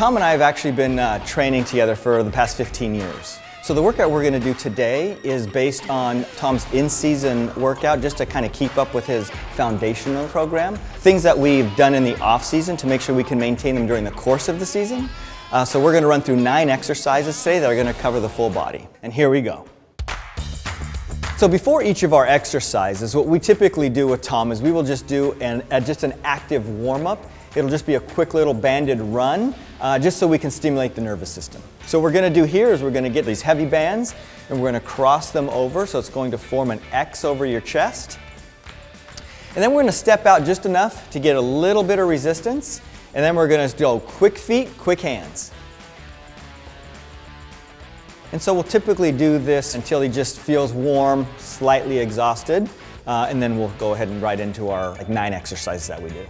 Tom and I have actually been training together for the past 15 years. So the workout we're going to do today is based on Tom's in-season workout, just to kind of keep up with his foundational program. Things that we've done in the off-season to make sure we can maintain them during the course of the season. So we're going to run through 9 exercises today that are going to cover the full body. And here we go. So before each of our exercises, what we typically do with Tom is we will just do just an active warm-up. It'll just be a quick little banded run, just so we can stimulate the nervous system. So what we're going to do here is we're going to get these heavy bands and we're going to cross them over, so it's going to form an X over your chest. And then we're going to step out just enough to get a little bit of resistance, and then we're going to go quick feet, quick hands. And so we'll typically do this until he just feels warm, slightly exhausted, and then we'll go ahead and right into our 9 exercises that we do.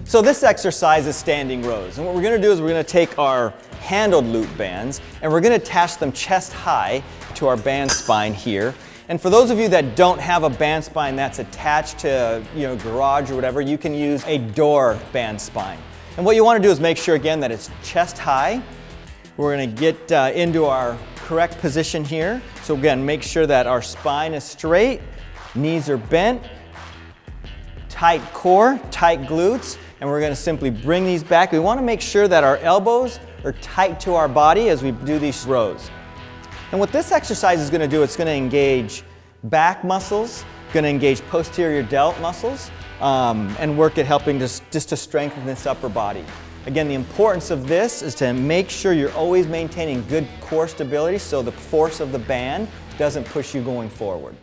So this exercise is standing rows, and what we're going to do is we're going to take our handled loop bands and we're going to attach them chest high to our band spine here. And for those of you that don't have a band spine that's attached to garage or whatever, you can use a door band spine. And what you want to do is make sure again that it's chest high. We're going to get into our correct position here. So again, make sure that our spine is straight, knees are bent, tight core, tight glutes, and we're going to simply bring these back. We want to make sure that our elbows are tight to our body as we do these rows. And what this exercise is going to do, it's going to engage back muscles, going to engage posterior delt muscles, and work at helping just to strengthen this upper body. Again, the importance of this is to make sure you're always maintaining good core stability so the force of the band doesn't push you going forward.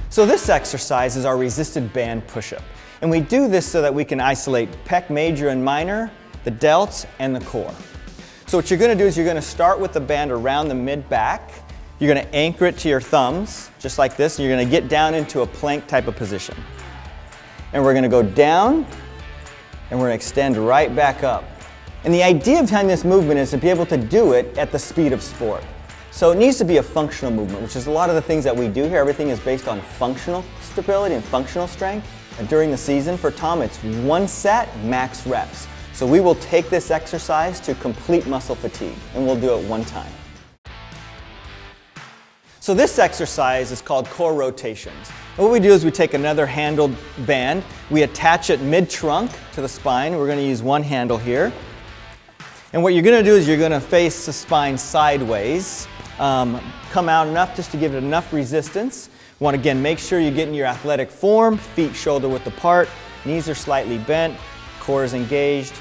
So this exercise is our resisted band push-up. And we do this so that we can isolate pec major and minor, the delts, and the core. So what you're going to do is you're going to start with the band around the mid-back. You're going to anchor it to your thumbs, just like this. And you're going to get down into a plank type of position. And we're going to go down, and we're going to extend right back up. And the idea behind this movement is to be able to do it at the speed of sport. So it needs to be a functional movement, which is a lot of the things that we do here. Everything is based on functional stability and functional strength. And during the season for Tom, it's 1 set, max reps. So we will take this exercise to complete muscle fatigue, and we'll do it 1 time. So this exercise is called core rotations. And what we do is we take another handled band, we attach it mid-trunk to the spine. We're going to use 1 handle here. And what you're going to do is you're going to face the spine sideways, come out enough just to give it enough resistance. You want to again make sure you get in your athletic form, feet shoulder width apart, knees are slightly bent, core is engaged.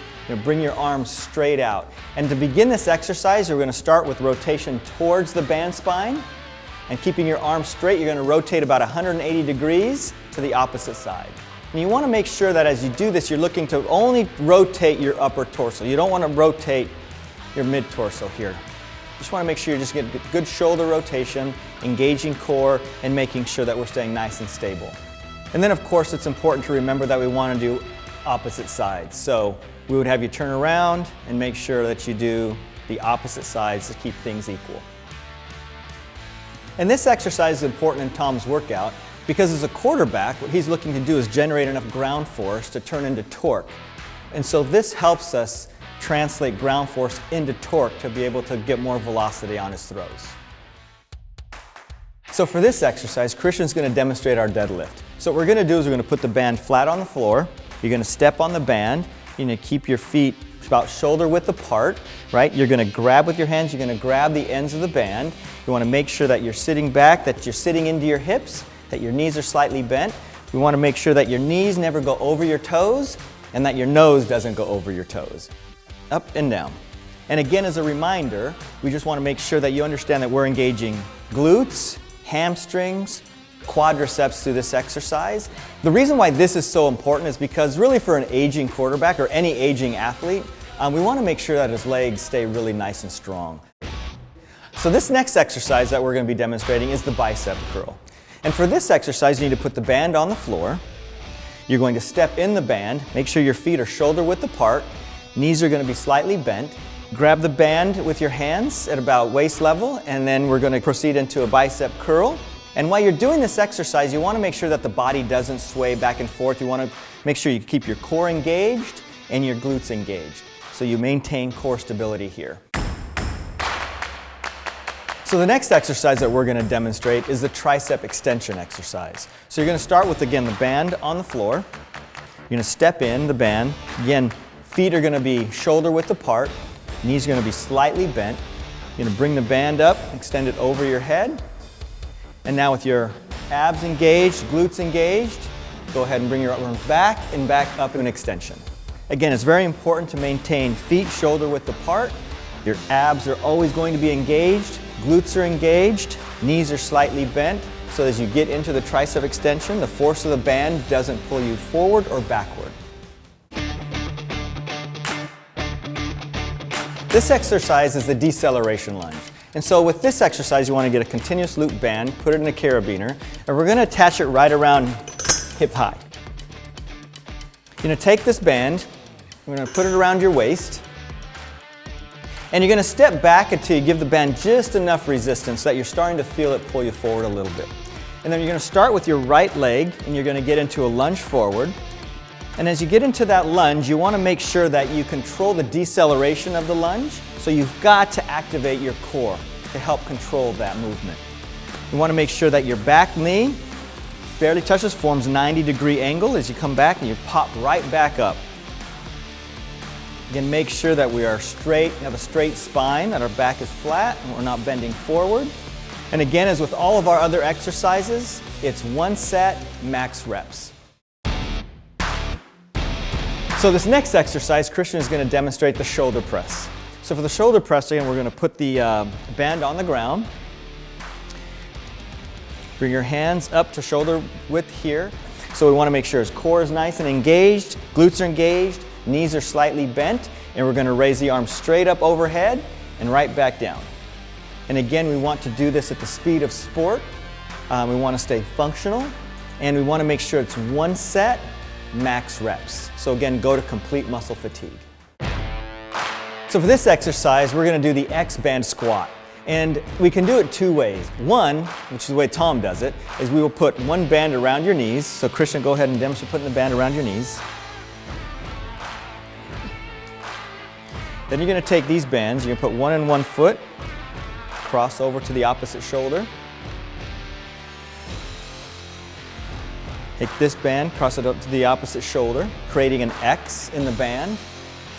Bring your arms straight out. And to begin this exercise, you're going to start with rotation towards the band spine. And keeping your arms straight, you're going to rotate about 180 degrees to the opposite side. And you want to make sure that as you do this, you're looking to only rotate your upper torso. You don't want to rotate your mid-torso here. You just want to make sure you're just getting good shoulder rotation, engaging core, and making sure that we're staying nice and stable. And then of course it's important to remember that we want to do opposite sides. So we would have you turn around and make sure that you do the opposite sides to keep things equal. And this exercise is important in Tom's workout because as a quarterback, what he's looking to do is generate enough ground force to turn into torque. And so this helps us translate ground force into torque to be able to get more velocity on his throws. So for this exercise, Christian's going to demonstrate our deadlift. So what we're going to do is we're going to put the band flat on the floor. You're going to step on the band. You're going to keep your feet about shoulder width apart, right? You're going to grab with your hands. You're going to grab the ends of the band. You want to make sure that you're sitting back, that you're sitting into your hips, that your knees are slightly bent. We want to make sure that your knees never go over your toes and that your nose doesn't go over your toes. Up and down. And again, as a reminder, we just want to make sure that you understand that we're engaging glutes, hamstrings, quadriceps through this exercise. The reason why this is so important is because really for an aging quarterback or any aging athlete, we want to make sure that his legs stay really nice and strong. So this next exercise that we're going to be demonstrating is the bicep curl. And for this exercise, you need to put the band on the floor. You're going to step in the band, make sure your feet are shoulder width apart, knees are going to be slightly bent. Grab the band with your hands at about waist level, and then we're going to proceed into a bicep curl. And while you're doing this exercise, you want to make sure that the body doesn't sway back and forth. You want to Make sure you keep your core engaged and your glutes engaged, so you maintain core stability here. So the next exercise that we're going to demonstrate is the tricep extension exercise. So you're going to start with, again, the band on the floor. You're going to step in the band. Again, feet are going to be shoulder width apart. Knees are going to be slightly bent. You're going to bring the band up, extend it over your head. And now with your abs engaged, glutes engaged, go ahead and bring your arms back and back up in an extension. Again, it's very important to maintain feet shoulder width apart. Your abs are always going to be engaged. Glutes are engaged, knees are slightly bent, so as you get into the tricep extension, the force of the band doesn't pull you forward or backward. This exercise is the deceleration lunge. And so with this exercise, you want to get a continuous loop band, put it in a carabiner, and we're going to attach it right around hip high. You're going to take this band, we're going to put it around your waist, and you're going to step back until you give the band just enough resistance that you're starting to feel it pull you forward a little bit. And then you're going to start with your right leg and you're going to get into a lunge forward. And as you get into that lunge, you want to make sure that you control the deceleration of the lunge. So you've got to activate your core to help control that movement. You want to make sure that your back knee barely touches, forms 90-degree angle as you come back and you pop right back up. Again, make sure that we are straight, have a straight spine, that our back is flat and we're not bending forward. And again, as with all of our other exercises, it's 1 set, max reps. So this next exercise, Christian is going to demonstrate the shoulder press. So for the shoulder press, again, we're going to put the band on the ground. Bring your hands up to shoulder width here. So we want to make sure his core is nice and engaged, glutes are engaged, knees are slightly bent, and we're going to raise the arms straight up overhead and right back down. And again, we want to do this at the speed of sport. We want to stay functional, and we want to make sure it's 1 set, max reps. So again, go to complete muscle fatigue. So for this exercise, we're going to do the X band squat. And we can do it 2 ways. One, which is the way Tom does it, is we will put 1 band around your knees. So Christian, go ahead and demonstrate putting the band around your knees. Then you're going to take these bands, you're going to put 1 in 1 foot, cross over to the opposite shoulder. Take this band, cross it up to the opposite shoulder, creating an X in the band.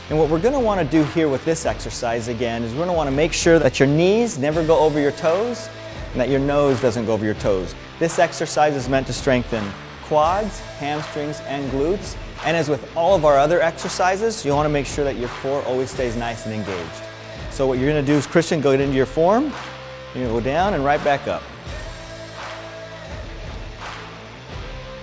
And what we're going to want to do here with this exercise again is we're going to want to make sure that your knees never go over your toes and that your nose doesn't go over your toes. This exercise is meant to strengthen quads, hamstrings, and glutes. And as with all of our other exercises, you want to make sure that your core always stays nice and engaged. So what you're going to do is, Christian, go into your form. You're going to go down and right back up.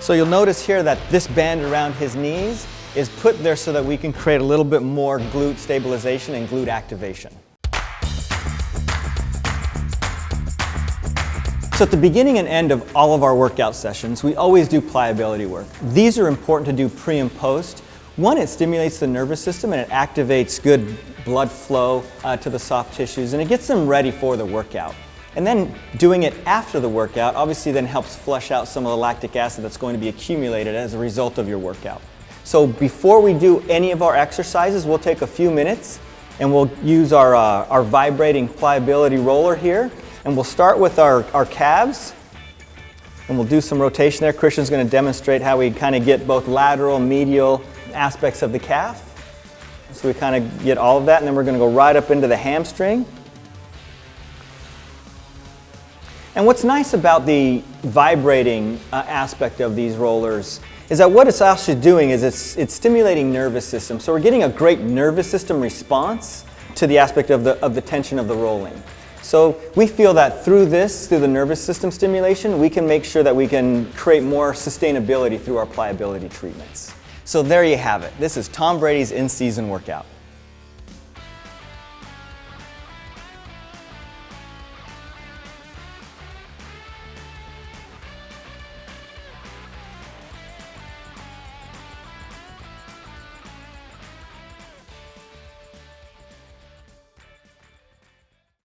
So you'll notice here that this band around his knees is put there so that we can create a little bit more glute stabilization and glute activation. So at the beginning and end of all of our workout sessions, we always do pliability work. These are important to do pre and post. One, it stimulates the nervous system and it activates good blood flow to the soft tissues, and it gets them ready for the workout. And then doing it after the workout obviously then helps flush out some of the lactic acid that's going to be accumulated as a result of your workout. So before we do any of our exercises, we'll take a few minutes and we'll use our vibrating pliability roller here. And we'll start with our calves, and we'll do some rotation there. Christian's going to demonstrate how we kind of get both lateral, medial aspects of the calf. So we kind of get all of that, and then we're going to go right up into the hamstring. And what's nice about the vibrating aspect of these rollers is that what it's actually doing is it's stimulating nervous system. So we're getting a great nervous system response to the aspect of the tension of the rolling. So we feel that through the nervous system stimulation, we can make sure that we can create more sustainability through our pliability treatments. So there you have it. This is Tom Brady's in-season workout.